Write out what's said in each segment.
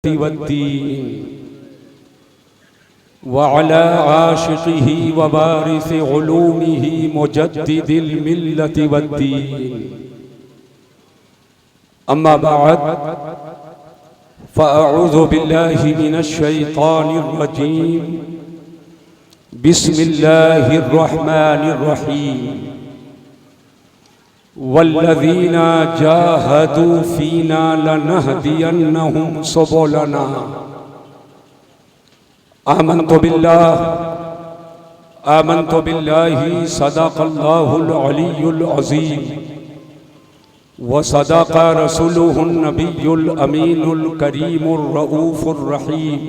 वद्दीन वअला आशिक़िही व वारिस उलूमिही मुजद्दिदिल मिल्लति वद्दीन। अम्मा बअद फ़अऊज़ु बिल्लाहि मिनश शैतानिर रजीम। बिस्मिल्लाहिर रहमानिर रहीम। वल्लज़ीना जाहदू फ़ीना लनहदियन्नहुम सुबुलना। आमन्तु बिल्लाहि सदक़ल्लाहुल अलियुल अज़ीम व सदक़ रसूलुहुन नबियुल अमीनुल करीमुर रऊफ़ुर रहीम।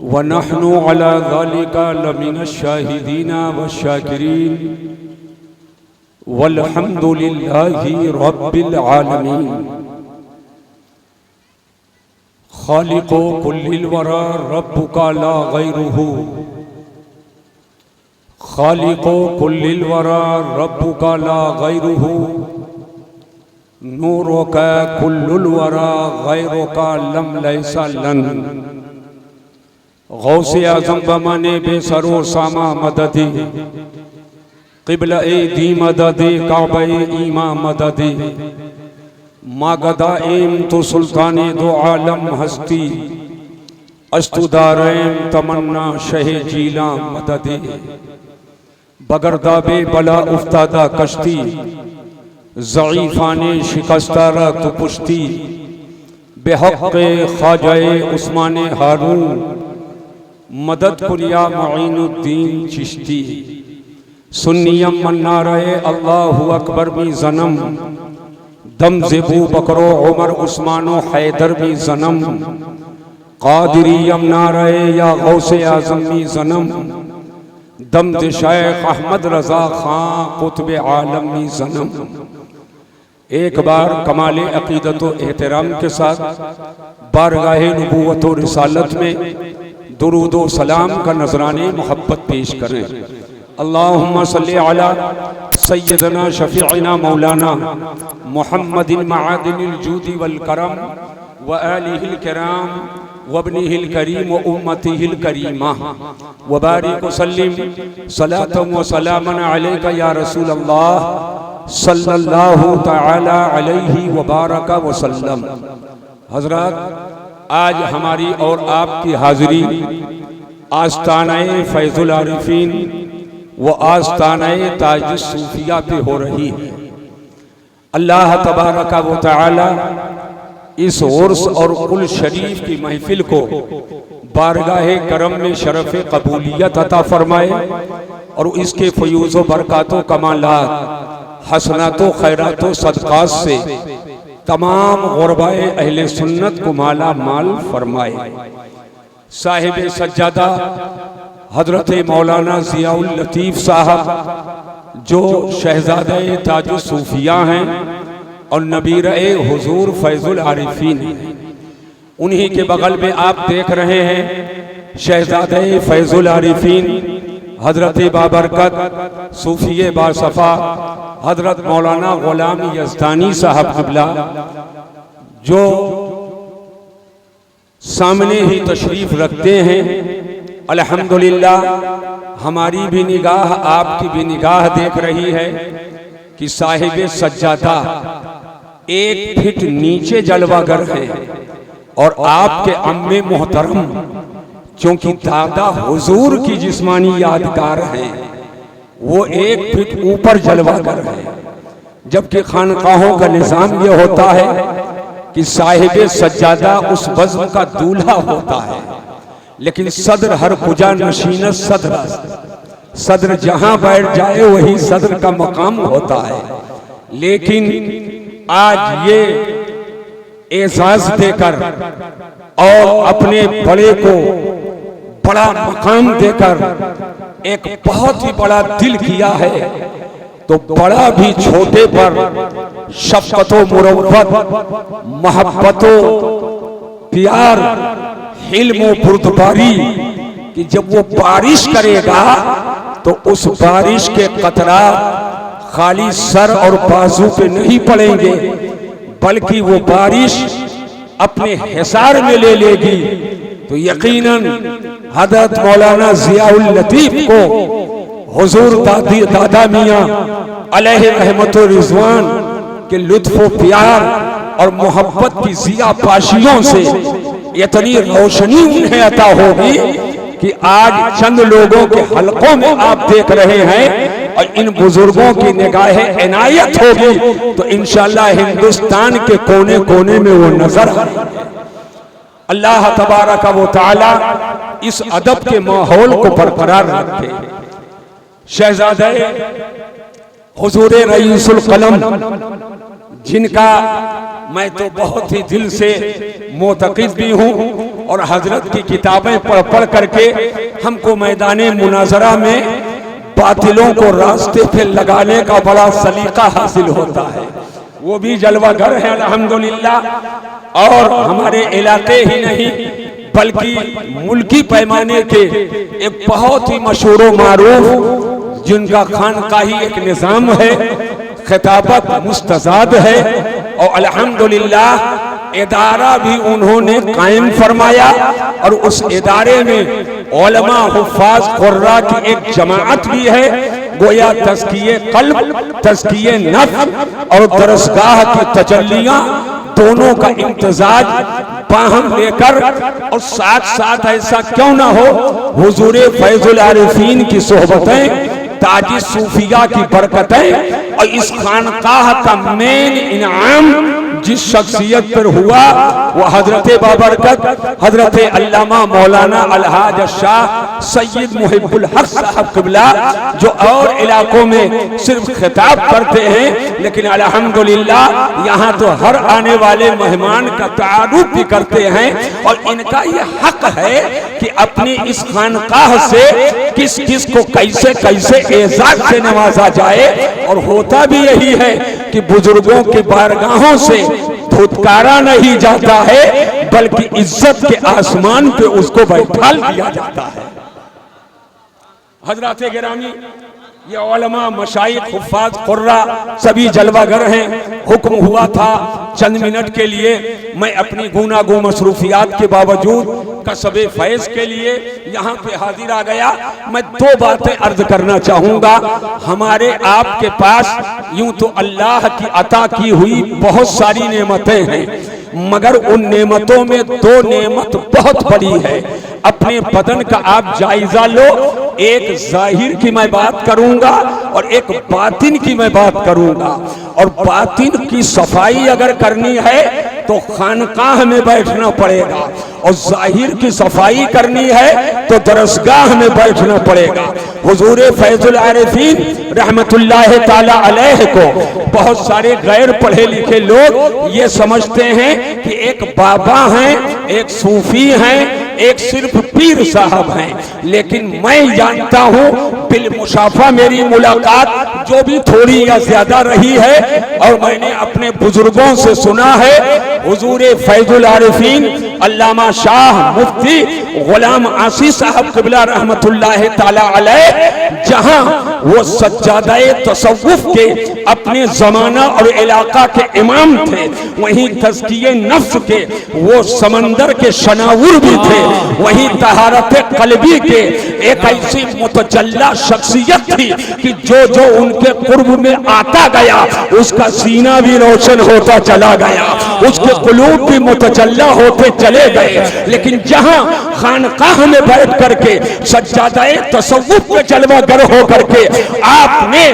व नहनु अला ज़ालिका लमिनश शाहिदीना वश्शाकिरीन वल्हम्दुलिल्लाहि रब्बिल आलमीन। खालिक़ो कुल्लिल वरा रब्बुका ला गैरुहु। खालिक़ो कुल्लिल वरा रब्बुका ला गैरुहु। नूरुका कुल्लुल वरा गैरुका लम लैसा लन। गौसे आज़म बमाने बेसरो सामा मददी। क़िबला दी मददे काबे ईमा मददे। मागदा एम तो सुल्ताने दो आलम हस्ती। अस्तुदारैम तमन्ना शहे जीला मददे। बगरदाबे बला उफ्तादा कश्ती। ज़ईफ़ाने शिकस्तारा तो पुश्ती। बेहक़्क़े ख्वाजाए उस्माने हारून। मदद कुलिया मुईनुद्दीन चिश्ती। सुन्नियम मन्नारे अल्लाहु अकबर भी जन्म। दम ज़ेबू बकरो उमर उस्मानो हैदर भी जन्म। क़ादिरियम नारे या गौसे आज़म भी जन्म। दम शेख अहमद रज़ा खां कुतुब आलम भी जन्म। एक बार कमाले अक़ीदत व एहतराम के साथ बारगाहे नबूवत व रिसालत में दुरूद व सलाम का नजराने मोहब्बत पेश करें। अल्लाहुम्मा सल्ली अला सय्यदना शफ़ीअना मौलाना मुहम्मदिन मआदिनिल जूदी वल करम व आलिहिल किराम व इब्निहिल करीम व उम्मतिहिल करीमा व बारिक व सल्लिम सलातन व सलामन अलैका या रसूल अल्लाह सल्लल्लाहु तआला अलैहि व बारक व सल्लम। हज़रात, आज हमारी और आपकी हाज़िरी आस्तानाए फैज़ुल आरिफीन वो आस्तानाए ताज सूफिया पे हो रही है। अल्लाह तबारका व तआला इस उर्स और कुल शरीफ की महफिल को बारगाहे करम में शरफ़ कबूलियत अता फरमाए और इसके फ़यूज़ व बरक़ातो कमालात हसनातो खैरातो सदक़ात से तमाम ग़ुरबाए अहले सुन्नत को माला माल फरमाए। साहिब सज्जादा हजरत मौलाना ज़ियाउल लतीफ़ साहब जो शहज़ादे ताज सूफिया हैं और नबीरे हुजूर फैज़ुल आरिफीन हैं, उन्हीं के बगल में आप देख रहे हैं शहज़ादे फैज़ुल आरिफीन हजरत बाबरकत सूफिये बासफ़ा हजरत मौलाना ग़ुलाम यज़दानी साहब क़िबला जो सामने ही तशरीफ़ रखते हैं। अल्हम्दुलिल्लाह हमारी भी निगाह आपकी भी निगाह देख रही है कि साहिब सज्जादा 1 फीट नीचे जलवागर है और आपके अम्मे मोहतरम क्योंकि दादा हुजूर की जिस्मानी यादगार हैं वो 1 फीट ऊपर जलवागर है। जबकि खानकाहों का निज़ाम यह होता है कि साहिब सज्जादा उस बज़्म का दूल्हा होता है, लेकिन सदर हर कुजा नशीन सदर जहां बैठ जाए वही सदर का मकाम होता है। लेकिन आज ये एजाज देकर और अपने बड़े को बड़ा मकाम देकर एक बहुत ही बड़ा दिल किया है, तो बड़ा भी छोटे पर शफ़क़तो मुरव्वत मोहब्बतो प्यार हिल्म बुर्दबारी कि जब वो बारिश करेगा तो उस बारिश के कतरात खाली सर और बाजू पे नहीं पड़ेंगे, बल्कि वो बारिश अपने हिसार में ले लेगी तो यकीनन हजरत मौलाना जियाउल लतीफ को हुजूर दादा मियां अलैहि रहमतुर रिजवान के लुत्फ़ो प्यार और मोहब्बत की जिया पाशियों से इतनी रोशनी उन्हें अता होगी कि आज चंद लोगों के हलकों में आप देख रहे हैं और इन बुजुर्गों की निगाहें इनायत होगी तो इंशाअल्लाह हिंदुस्तान के कोने कोने में वो नजर आएंगे। अल्लाह तबारक व तआला इस अदब के माहौल को बरकरार रखे। शहजादे हुजूर रईसुल कलम जिनका मैं तो बहुत ही दिल से मोतक़िद भी हूँ और हजरत की किताबें पढ़ पढ़ करके हमको मैदाने मुनाजरा में बातिलों को रास्ते पे लगाने का बड़ा सलीका हासिल होता है। वो भी जलवागर है अल्हम्दुलिल्लाह और हमारे इलाके ही नहीं बल्कि मुल्की पैमाने के एक बहुत ही मशहूर व मारूफ जिनका खानकाही एक निज़ाम है, खिताबत मुस्तज़ाद है और अल्हम्दुलिल्लाह इदारा भी उन्होंने कायम फरमाया और उस इदारे में उलमा हुफ़ाज़ कुर्रा की एक जमाअत भी है। गोया तज़किये क़ल्ब तज़किये नफ्स और दरसगाह की तजल्लियाँ दोनों का इम्तिजाज बाहम लेकर और साथ साथ ऐसा क्यों ना हो हुजूर फैजुल आरिफीन की सोहबतें ताजी सूफिया की बरकतें और इस खानकाह का मेन इनाम जिस शख्सियत पर हुआ वो हजरत बाबरकत हजरत अल्लामा मौलाना अलहाज शाह सैयद मुहिब्बुल हक साहब क़िबला जो और इलाकों में सिर्फ खिताब करते हैं लेकिन अल्हम्दुलिल्लाह यहाँ तो हर आने वाले मेहमान का तारुफ भी करते हैं और इनका ये हक है कि अपनी इस खानकाह से किस किस को कैसे कैसे एजाज से नवाजा जाए। और होता भी यही है कि बुजुर्गों की बारगाहों से धुतकारा नहीं जाता है बल्कि इज्जत के आसमान पे उसको बैठा दिया जाता है। हजरत गिरामी ये उलमा मशाइख हुफ़ाज़ कुर्रा सभी जलवागर हैं। हुक्म हुआ था चंद मिनट के लिए मैं अपनी गूनागू मसरूफियात के बावजूद कसबे फैज के लिए यहाँ पे हाजिर आ गया। मैं दो बातें अर्ज करना चाहूँगा। हमारे आपके पास यूं तो अल्लाह की अता की हुई बहुत सारी नेमतें हैं मगर उन नेमतों में दो नेमत बहुत बड़ी है। अपने बदन का आप जायजा लो। एक जाहिर की मैं बात करूंगा और एक बातिन की मैं बात करूंगा। और बातिन की सफाई अगर करनी है तो खानकाह में बैठना पड़ेगा और जाहिर की सफाई करनी है तो दरसगाह में बैठना पड़ेगा। हुजूर फैजुल आरिफीन रहमतुल्लाह ताला अलैह को बहुत सारे गैर पढ़े लिखे लोग ये समझते हैं कि एक बाबा हैं, एक सूफी हैं, एक सिर्फ पीर साहब हैं। लेकिन मैं जानता हूँ बिल मुशाफा मेरी मुलाकात जो भी थोड़ी या ज्यादा रही है और मैंने अपने बुजुर्गों से सुना है हुजूर फैजुल आरिफीन अल्लामा शाह मुफ्ती गुलाम आसी साहब क़िबला रहमतुल्लाह ताला अलैह जहां वो सज्जादाए तसव्वुफ के अपने जमाना और इलाका के इमाम थे वहीं तज़किये नफ्स के वो समंदर के शनाउर भी थे। वहीं तहारत क़ल्बी के एक ऐसी मुतजल्ला शख्सियत थी कि जो जो उनके कुर्ब में आता गया उसका सीना भी रोशन होता चला गया, उसके कुलूब भी मुतजल्ला होते चले गए। लेकिन जहां खानकाह में बैठ करके सज्जादाए तसव्वुफ के जलवागर हो करके आपने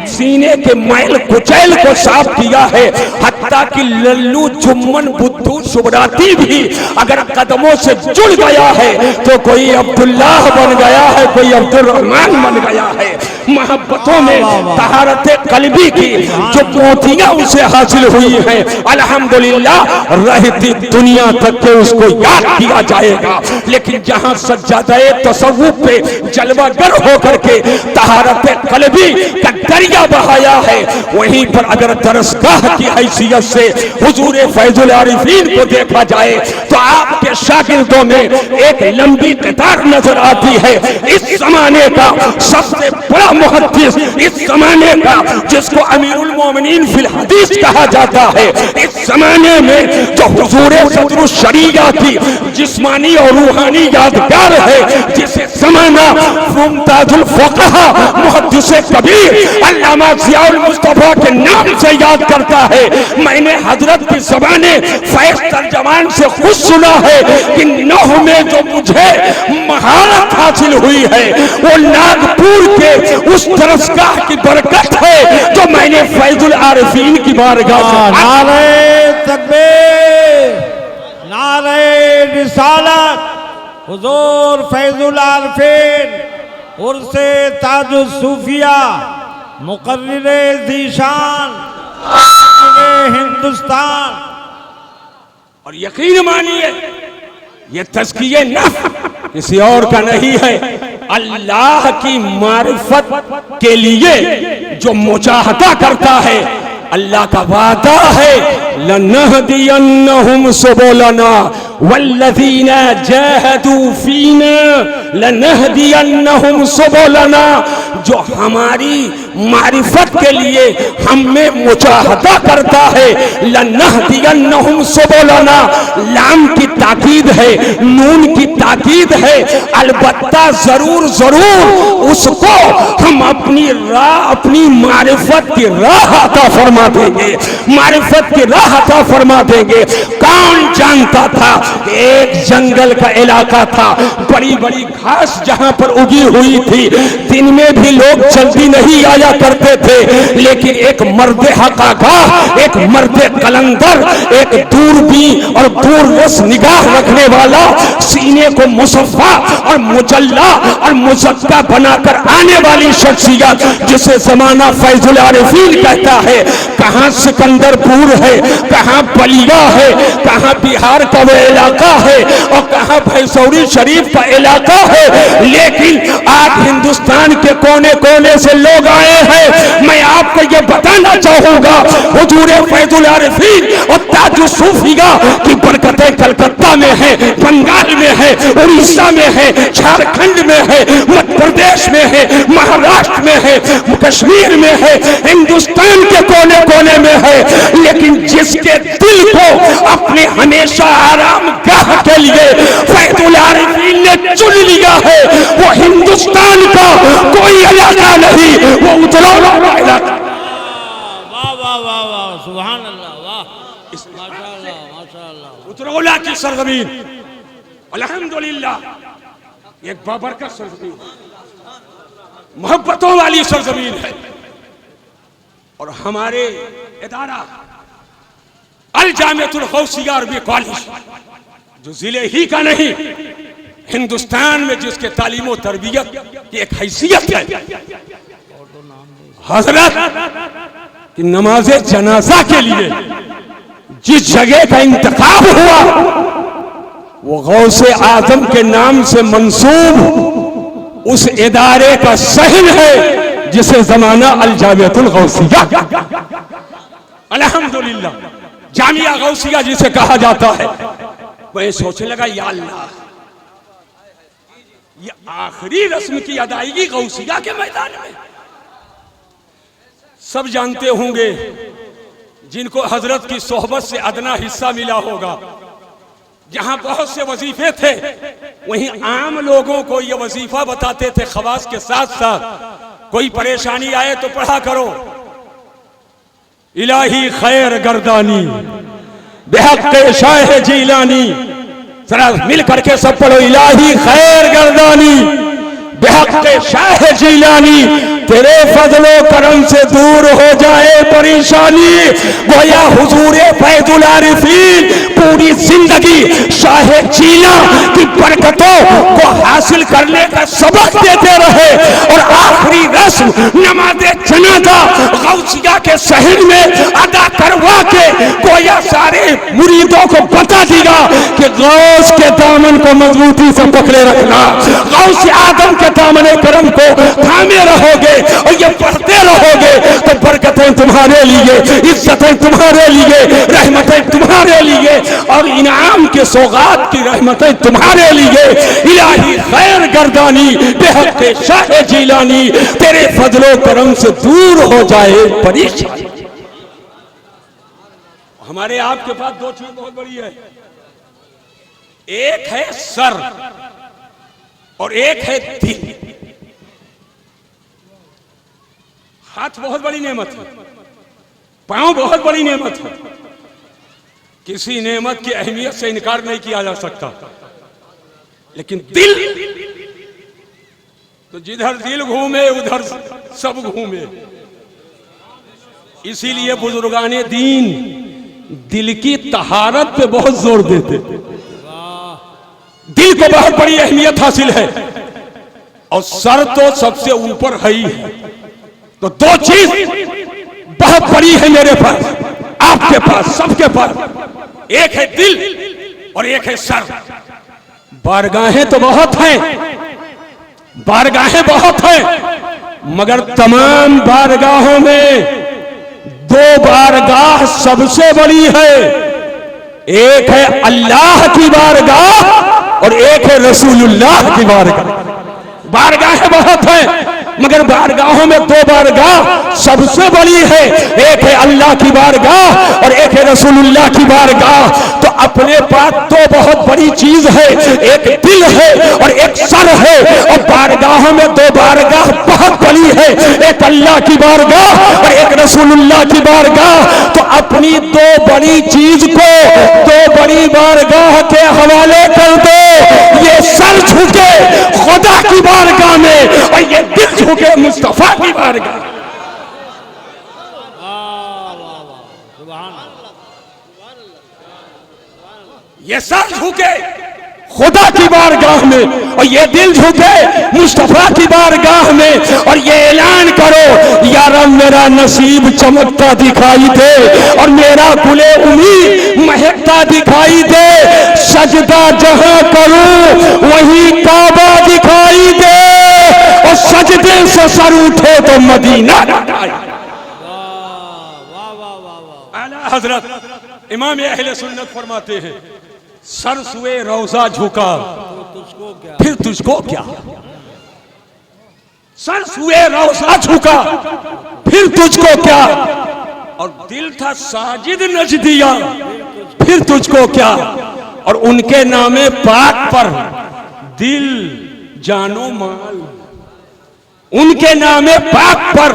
सीने के मैल कुचैल को साफ किया है, हत्ता कि लल्लू जुम्मन बुद्धू शुभराती भी अगर कदमों से जुड़ गया है तो कोई अब्दुल्लाह बन गया है, कोई अब्दुल रहमान बन गया है। मोहब्बतों में तहारत क़ल्बी की जो मोतियां उसे हासिल हुई हैं अल्हम्दुलिल्लाह रहती दुनिया तक के उसको याद किया जाएगा। लेकिन जहां सज्जादाए तसव्वुफ पे जलवागर हो करके तहारत क़ल्बी का दरिया बहाया है वहीं पर अगर दरसगाह की हैसियत से हुजूर फैजुल आरिफीन को देखा जाए तो आपके शागिर्दों में एक लंबी कतार नजर आती है। इस जमाने का सबसे बड़ा बड़ा मुहद्दिस इस जमाने का, जिसको अमीरुल मोमिनीन फिल हदीस कहा जाता है, इस जमाने में जो हुजूर सदरुल शरीयत की जिस्मानी और रूहानी यादगार है, जिसे जमाना मुमताजुल फुक़हा मुहद्दिस कबीर अल्लामा ज़ियाउल मुस्तफ़ा के नाम से याद करता है। मैंने हजरत की ज़बाने फैज़ तर्जमान से खुद सुना है कि नौह में जो मुझे महारत हासिल हुई है वो नागपुर के उस दरसगाह की बरकत है जो मैंने फैजुल आरिफीन की बारगाह से। नारे तकबीर, नारे रिसालत, हुजूर फैजुल आरिफीन उर्से ताजुल सूफिया मुकर्रिरे ज़ीशान हिंदुस्तान। और यकीन मानिए ये तज़किये नफ्स किसी और का नहीं है, अल्लाह की मारिफत के लिए जो मुजाहदा करता है, अल्लाह का वादा है लनहदियन्नहुम सुबुलना वल्लज़ीना जाहदू फीना लनहदियन्नहुम सुबुलना। जो हमारी मारिफत के लिए हमें मुजाहदा करता है, लनहदियन्नहुम सुबुलना, लाम की ताकीद है, नून की ताकीद है, अलबत्ता जरूर जरूर उसको हम अपनी राह, अपनी मारिफत की राह अता फरमा देंगे, मारिफत की राह अता फरमा देंगे। कौन जानता था एक जंगल का इलाका था, बड़ी बड़ी घास जहां पर उगी हुई थी, दिन में भी लोग जल्दी नहीं आया करते थे, लेकिन एक मर्द हक़ाक़ाह, एक मर्द कलंदर, एक दूरबीन और दूररस निगाह रखने वाला, सीने को मुसफ़्फ़ा और मुजल्ला और मुज़क्का बनाकर आने वाली शख्सियत, जिसे जमाना फैजुल आरिफीन कहता है। कहाँ सिकंदरपुर है, कहाँ बलिया है, कहाँ बिहार का वो इलाका है और कहाँ भैसौरी शरीफ का इलाका है, लेकिन आज हिंदुस्तान के कोने कोने से लोग आए हैं। मैं आपको ये बताना चाहूंगा, हुजूर फैजुल आरिफीन और ताजुल सूफिया की बरकतें कलकत्ता में है, बंगाल में है, उड़ीसा में है, झारखंड में है, मध्य प्रदेश में है, महाराष्ट्र में है, कश्मीर में है, हिंदुस्तान के कोने कोने में है, लेकिन जिसके दिल को अपने हमेशा आराम गाह के लिए फैजुल आरिफीन ने चुन लिया है, वो हिंदुस्तान का कोई इलाका नहीं, वो उतरौला का इलाका। वाह वाह वाह वाह, सुभान अल्लाह, वाह, माशाअल्लाह माशाअल्लाह। उतरौला की सरजमीन अल्हम्दुलिल्लाह एक बाबरकत सरजमीन, मोहब्बतों वाली सरजमीन है। और हमारे इदारा अल जामियातुल गौसिया अरबी कॉलेज, जो जिले ही का नहीं, हिंदुस्तान में जिसके तालीम और तरबियत की एक हैसियत है, हजरत की नमाज जनाजा के लिए जिस जगह का इंतखाब हुआ वो गौसे आजम के नाम से मंसूब उस इदारे का सहन है जिसे जमाना अल जामियातुल गौसिया अल्हम्दुलिल्लाह जामिया गौसिया जिसे कहा जाता है। वह सोचने लगा, या अल्लाह, ये आखिरी रस्म की अदायगी गौसिया के मैदान में। सब जानते होंगे जिनको हजरत की सोहबत से अदना हिस्सा मिला होगा, जहां बहुत से वजीफे थे वहीं आम लोगों को ये वजीफा बताते थे खवास के साथ साथ। कोई परेशानी आए तो पढ़ा करो, इलाही खैर गर्दानी बेहक़ शाह जीलानी। जरा मिल करके सब पढ़ो, इलाही खैर गर्दानी बेहक़ शाह जीलानी। तेरे फजलो करम से दूर हो जाए परेशानी। गोया हुजूर फैजुल आरिफीन पूरी जिंदगी शाह जीला की बरकतों को हासिल करने का सबक देते रहे और आखिरी रस्म नमाज़े जनाजा गौसिया के शहर में अदा करवा के गोया सारे मुरीदों को बता दिया कि गौस के दामन को मजबूती से पकड़े रखना, गौस आदम के दामन करम को थामे रहोगे और ये पढ़ते रहोगे तो बरकतें तुम्हारे लिए, इज्जतें तुम्हारे लिए, रहमतें तुम्हारे लिए और इनाम के सौगात की रहमतें तुम्हारे लिए। इलाही खैर गर्दानी बेहक शाह जीलानी तेरे फजलो करम से दूर हो जाए परेशानी। हमारे आपके पास दो चीज बहुत बड़ी है, एक है सर और एक है दिल। हाथ बहुत बड़ी नेमत है, पांव बहुत बड़ी नेमत है, किसी नेमत की अहमियत से इनकार नहीं किया जा सकता, लेकिन दिल तो जिधर दिल घूमे उधर सब घूमे। इसीलिए बुजुर्गाने दीन दिल की तहारत पे बहुत जोर देते। दिल को बहुत बड़ी अहमियत हासिल है और सर तो सबसे ऊपर है ही है। तो दो चीज बहुत बड़ी है मेरे पास, आपके पास, सबके पास, एक है दिल और एक है सर। बारगाहें तो बहुत हैं, बारगाहें बहुत हैं, मगर तमाम बारगाहों में दो बारगाह सबसे बड़ी है, एक है अल्लाह की बारगाह और एक है रसूलुल्लाह की बारगाह। बारगाहें बहुत हैं मगर बारगाहों में दो बारगाह सबसे बड़ी है, एक है अल्लाह की बारगाह और एक है रसूलुल्लाह की बारगाह। तो अपने पास दो बहुत बड़ी चीज है, एक दिल है और एक सर है, और बारगाहों में दो बारगाह बहुत बड़ी है, एक अल्लाह की बारगाह और एक रसूलुल्लाह की बारगाह। तो अपनी दो बड़ी चीज को दो बड़ी बारगाह के हवाले कर दो, ये सर झुके खुदा की बारगाह में और ये दिल झुके मुस्तफा की बारगाह। ये सर झुके खुदा की बारगाह में और ये दिल झुके मुस्तफा की बारगाह में, और ये ऐलान करो या रब मेरा नसीब चमकता दिखाई दे और मेरा गुले उम्मीद महकता दिखाई दे, सजदा जहां करूं वहीं काबा दिखाई दे और सजदे से सर उठे तो मदीना दिखाई। आला हजरत इमाम अहले सुन्नत फरमाते हैं, सर सुए रोजा झुका फिर तुझको क्या, सर सुए रोजा झुका फिर तुझको क्या, और दिल था साजिद नजदिया फिर तुझको क्या, और उनके नामे पाक पर दिल जानो माल, उनके नामे पाक पर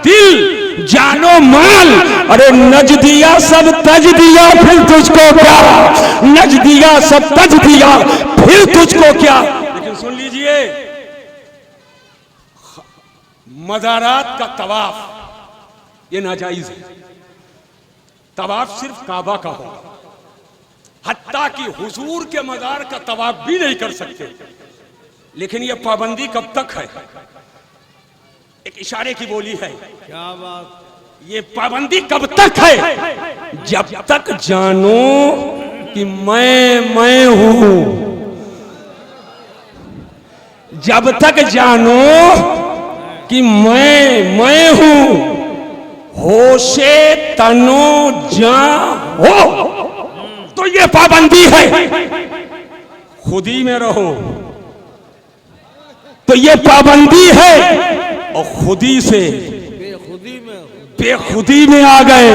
दिल जानो माल। अरे नज दिया सब तज दिया फिर तुझको क्या, नज दिया सब तज दिया फिर तुझको क्या। लेकिन सुन लीजिए, मज़ारात का तवाफ ये नाजायज है, तवाफ सिर्फ काबा का हो, हत्ता कि हुजूर के मज़ार का तवाफ भी नहीं कर सकते। लेकिन ये पाबंदी कब तक है, एक इशारे की बोली है, क्या बात, ये पाबंदी कब तक है, जब तक जानो कि मैं हूं, जब तक जानो कि मैं हूं, होशे तनो जा हो, तो ये पाबंदी है। खुदी में रहो तो ये पाबंदी है, और खुदी से बेखुदी में आ गए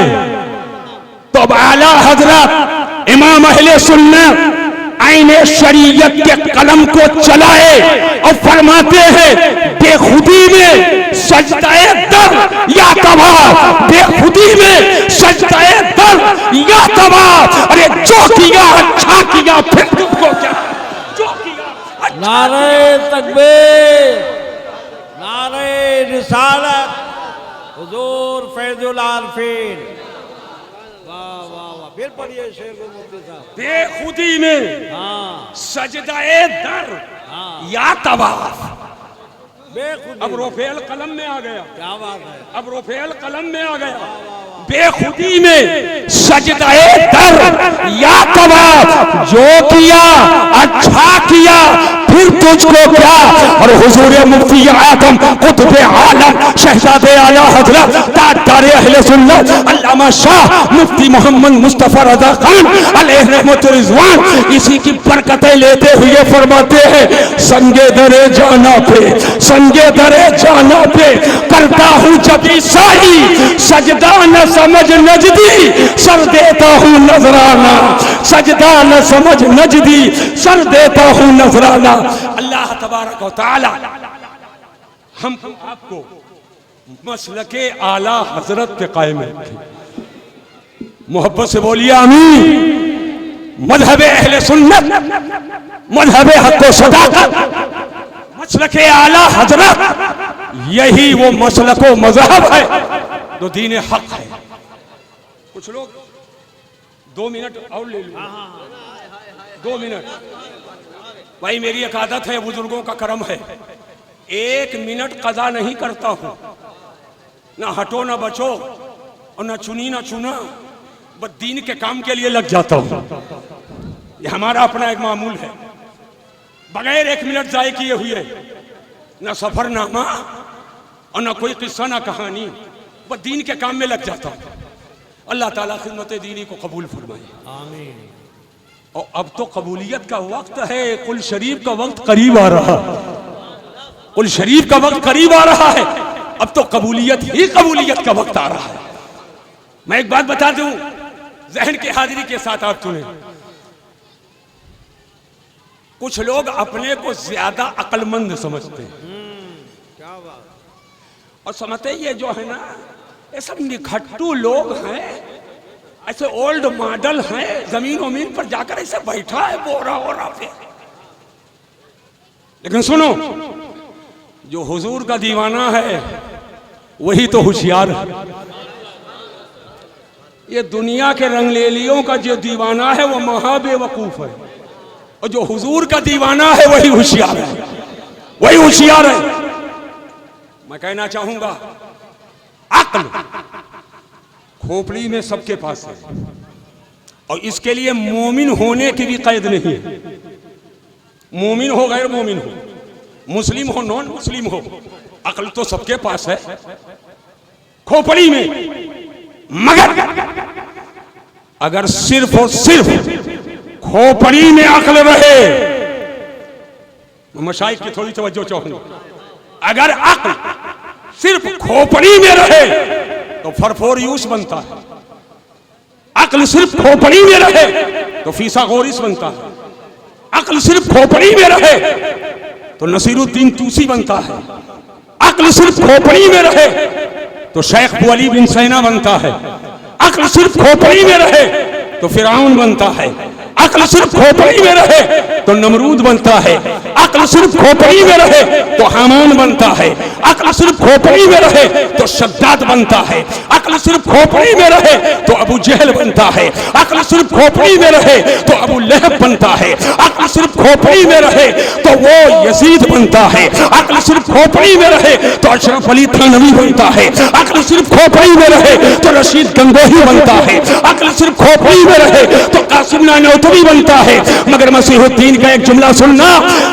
तो अब आला हजरत इमाम अहले सुन्नत आईने शरीयत के कलम को चलाए और फरमाते हैं, बेखुदी में सजदाए दर या तवाफ, बेखुदी में सजदाए दर या तवाफ। अरे जो किया अच्छा किया फिर तुमको क्या, जो किया। नारे तकबीर, नारे रिसालत, हुजूर फैजुल आरिफीन। वाह वाह वाह, फिर पढ़िए शेर को मुफ्ती साहब। बेखुदी में सजदाए दर या तवाफ, अब रोफेल कलम में आ गया, क्या बात है, अब रोफेल कलम में आ गया। बेखुदी में सजदाए दर या कबाब, जो किया अच्छा किया फिर तुझको क्या। और हुजूर मुफ्ती आदम कुतुब आलम शहजादे आला हजरत ताजदार अहले सुन्नत अल्लामा शाह मुफ्ती मोहम्मद मुस्तफा रजा खान अलैहि रहमत रिजवान इसी की बरकतें लेते हुए फरमाते हैं, संगे दरे जाना पे, संगे दरे जाना पे करता हूँ जब ईसाई, सजदा न समझ नजदी सर देता हूँ नजराना, सजदा न समझ नजदी सर देता हूँ नजराना। अल्लाह तबारक व तआला हम आपको मसलके आला हजरत पे कायम रखे। मोहब्बत से बोलिए आमीन। मजहबे अहले सुन्नत, मजहबे हक व सदाकत, मसलके आला हजरत, यही वो मसलको मजहब है तो दीन हक है। कुछ लोग 2 मिनट और ले लो, 2 मिनट भाई, मेरी एक आदत है, बुजुर्गों का करम है, 1 मिनट कदा नहीं करता हूं, ना हटो ना बचो और ना चुनी ना चुना, बस दीन के काम के लिए लग जाता हूं। ये हमारा अपना एक मामूल है, बगैर 1 मिनट जाए किए हुए ना सफरनामा और ना कोई किस्सा ना कहानी, बस दीन के काम में लग जाता हूं। अल्लाह ताला खिदमत दीनी को कबूल फरमाए, आमीन। और अब तो कबूलियत का वक्त है, कुल शरीफ का वक्त करीब आ रहा है, कुल शरीफ का वक्त करीब आ रहा है, अब तो कबूलियत ही कबूलियत का वक्त आ रहा है। मैं एक बात बता दूं, जहन की हाजिरी के साथ आप सुने, कुछ लोग अपने को ज्यादा अक्लमंद समझते हैं और समझते ये जो है ना, ये सब निखट्टू लोग हैं, ऐसे ओल्ड मॉडल हैं, जमीन वमीन पर जाकर ऐसे बैठा है बोरा वोरा पे। लेकिन सुनो, जो हुजूर का दीवाना है वही तो होशियार है। ये दुनिया के रंगलेलियों का जो दीवाना है वो महाबेवकूफ है, और जो हुजूर का दीवाना है वही होशियार है, वही होशियार है। मैं कहना चाहूंगा, अक्ल खोपड़ी में सबके पास है, और इसके लिए मोमिन होने की भी कैद नहीं है। मोमिन हो गैर मोमिन हो, मुस्लिम हो नॉन मुस्लिम हो, अक्ल तो सबके पास है खोपड़ी में। मगर अगर सिर्फ और सिर्फ खोपड़ी में अक्ल रहे, मशाइख की थोड़ी तवज्जो चाहूंगा, अगर अक्ल सिर्फ खोपड़ी में रहे तो फरफोरियूस बनता है, अक्ल सिर्फ खोपड़ी में रहे तो फीसागोरिस बनता है, अक्ल सिर्फ खोपड़ी में रहे तो नसीरुद्दीन तूसी बनता है, अक्ल सिर्फ खोपड़ी में रहे तो शेख अली बिन सैना बनता है, अक्ल सिर्फ खोपड़ी में रहे तो फिरौन बनता है, अक्ल सिर्फ खोपड़ी में रहे तो नमरूद बनता है, अक्ल सिर्फ खोपड़ी में रहे तो हामान बनता है, अक्ल सिर्फ खोपड़ी में रहे तो शद्दाद बनता है, अक्ल सिर्फ खोपड़ी में रहे तो अबू जहल बनता है, अक्ल सिर्फ खोपड़ी में रहे तो अबू लहब बनता है, अक्ल सिर्फ खोपड़ी में रहे तो वो यजीद बनता है, अक्ल सिर्फ खोपड़ी में रहे तो अशरफ अली थानवी बनता है, अक्ल सिर्फ खोपड़ी में रहे तो रशीद गंगोही बनता है, अक्ल सिर्फ खोपड़ी में रहे तो कासिम नानौतवी बनता है। मगर मसीहुद्दीन का एक जुमला सुनना,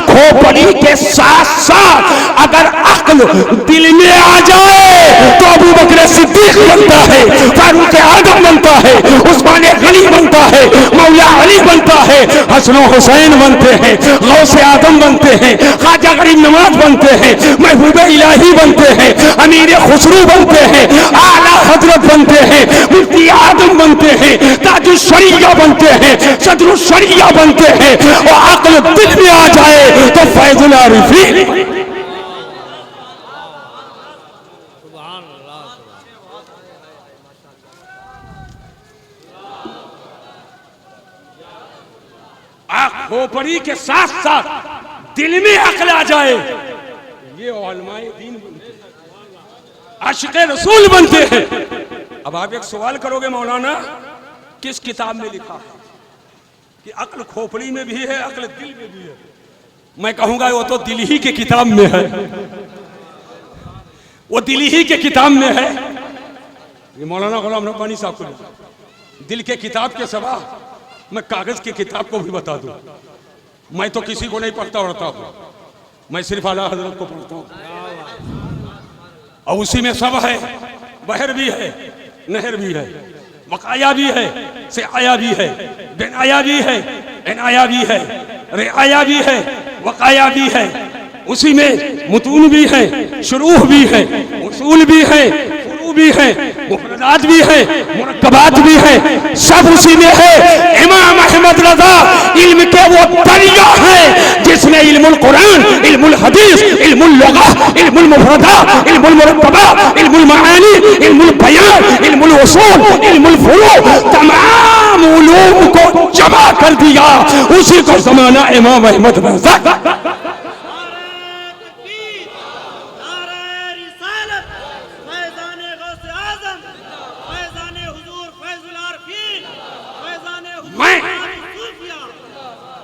खोपड़ी के साथ साथ अगर अक्ल दिल में आ जाए तो अबू बकर सिद्दीक बनता है, फारूक आजम बनता है, उस्मान गनी बनता है, मौला अली बनता है, हसन हुसैन बनते हैं, गौसे आदम बनते हैं, ख्वाजा गरीब नवाज बनते हैं, महबूब इलाही बनते हैं, अमीर खुसरू बनते हैं, आला हजरत बनते हैं, मुफ्ती आदम बनते हैं, ताजुल शरिया बनते हैं, सदरुल शरिया बनते हैं, और अक्ल दिल में आ जाए तो फैजुल आरिफीन। खोपड़ी के साथ साथ दिल में अक्ल आ जाए, ये उलमाए दीन बनते हैं, आशिक़े रसूल बनते हैं। अब आप एक सवाल करोगे, मौलाना किस किताब में लिखा है कि अक्ल खोपड़ी में भी है, अक्ल दिल में भी है? मैं कहूंगा वो तो दिल ही के किताब में है, वो दिल ही के किताब में है। ये मौलाना गुलाम रब्बानी साहब को दिल के किताब के सवा मैं कागज की किताब को भी बता दूं। मैं तो किसी को नहीं पढ़ता पढ़ता हूं, मैं सिर्फ आला हजरत को पढ़ता हूं और उसी में सब है, बहर भी है, नहर भी है, वकाया भी है, से आया भी है, बेनाया भी है, एनाया भी है, रिआया भी है, वकाया भी है, उसी में मुतून भी है, शुरूह भी है, उसूल भी है, फुरू भी है, मुफरदात भी है, मुरक्कबात भी है, सब उसी में है। इमाम अहमद रजा इल्म के वो दरिया है जिसने इल्मुल कुरान, इल्मुल हदीस, इल्मुल लुगा, इल्मुल मुफरदा, इल्मुल मुरक्कबा, इल्मुल मानी, इल्मुल बयान, इल्मुल उसूल, इल्मुल फुरू, तमाम उलूम को जमा कर दिया। उसी को ज़माना इमाम अहमद रजा।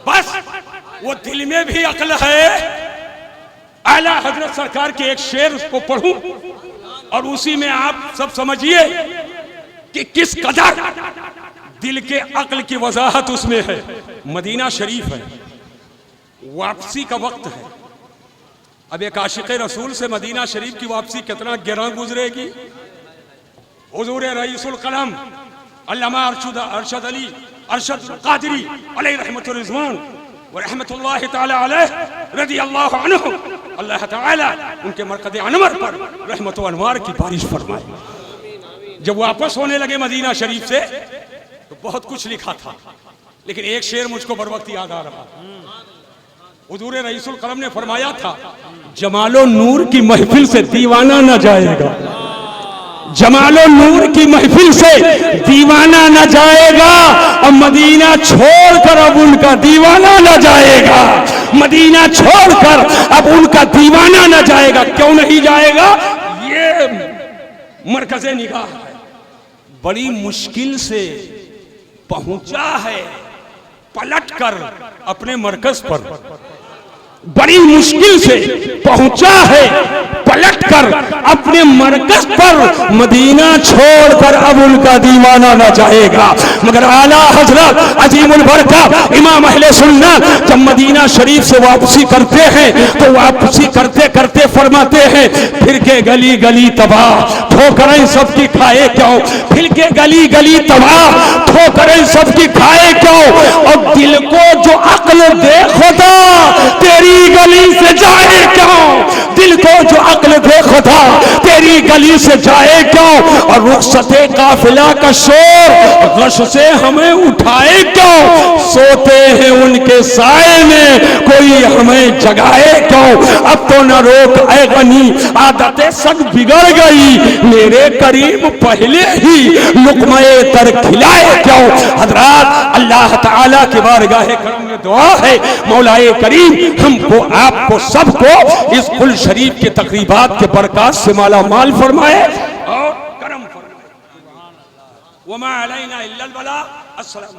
बस वो दिल में भी अक्ल है। आला हजरत सरकार के एक शेर उसको पढ़ूं और उसी में आप सब समझिए कि किस कदर दिल के अक्ल की वजाहत उसमें है। मदीना शरीफ है, वापसी का वक्त है। अब एक आशिक़ रसूल से मदीना शरीफ की वापसी कितना गिरां गुजरेगी। हुजूर रईसुल कलम अल्लामा अरशद अली अरशद कादरी अलैहि रहमतुर रिज़वान व रहमतुल्लाहि तआला अलैहि रज़ियल्लाहु अन्हु, अल्लाह तआला उनके मरकज़ अनवर पर रहमत व अनवार की बारिश फरमाए। जब वापस होने लगे मदीना शरीफ से तो बहुत कुछ लिखा था, लेकिन एक शेर मुझको बर वक्त याद आ रहा। हुजूर रईसुल कलम ने फरमाया था, जमालो नूर की महफिल से दीवाना न जाएगा, जमालो नूर की महफिल से दीवाना न जाएगा और मदीना छोड़कर अब उनका दीवाना न जाएगा। मदीना छोड़कर अब उनका दीवाना न जाएगा। क्यों नहीं जाएगा? ये मरकज़े निगाह है, बड़ी मुश्किल से पहुंचा है पलटकर अपने मरकज पर, बड़ी मुश्किल से पहुंचा है पलटकर अपने मरकज पर। मदीना छोड़कर अब उनका दीवाना न जाएगा। मगर आला हजरत अजीमुल बरका इमाम अहले सुन्नत जब मदीना शरीफ से वापसी करते हैं तो वापसी करते करते फरमाते हैं, फिर के गली गली तबाह, ठोकरें सबकी खाए क्यों, फिर के गली गली तबाह, ठोकरें सबकी खाए क्यों। और दिल को जो अक्ल दे खुदा तेरी गली से जाए क्यों, दिल को जो अक्ल दे खुदा तेरी गली से जाए क्यों। और रुखसते काफिला का शोर गश से हमें उठाए क्यों, सोते हैं उनके साए में कोई हमें जगाए क्यों। अब तो न रोक ऐ गनी आदतें सब बिगड़ गई, मेरे करीम पहले ही लुक़्मे तर खिलाए क्यों। हजरात अल्लाह ताला के बारगाह करम में दुआ है, मौलाए करीम हमको आपको सबको इस कुल शरीफ के तकरीबात के बरकत से माला माल फरमाए और करम फरमाए। वमा अलैना इल्लल बलाग। अस्सलाम।